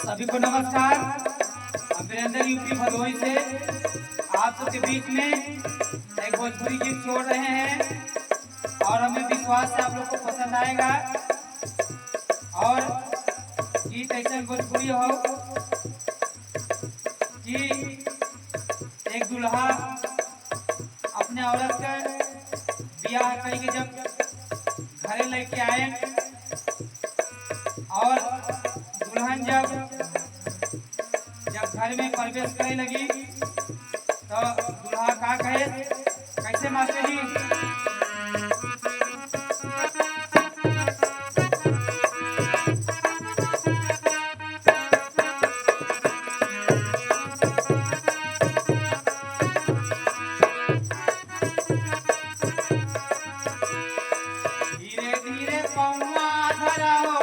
सभी को नमस्कार। हम वीरेंद्र यूपी भदोही से आप सबके बीच में एक भोजपुरी गीत छोड़ रहे हैं और हमें विश्वास है आप लोग को पसंद आएगा। और गीत ऐसा भोजपुरी हो कि एक दुल्हा अपने औरत का ब्याह करके जब घरे लेके आए और दुल्हन जब घर में प्रवेश करने लगी तो दूल्हा का कहे कैसे मास्टर जी। धीरे धीरे पौआ धरा हो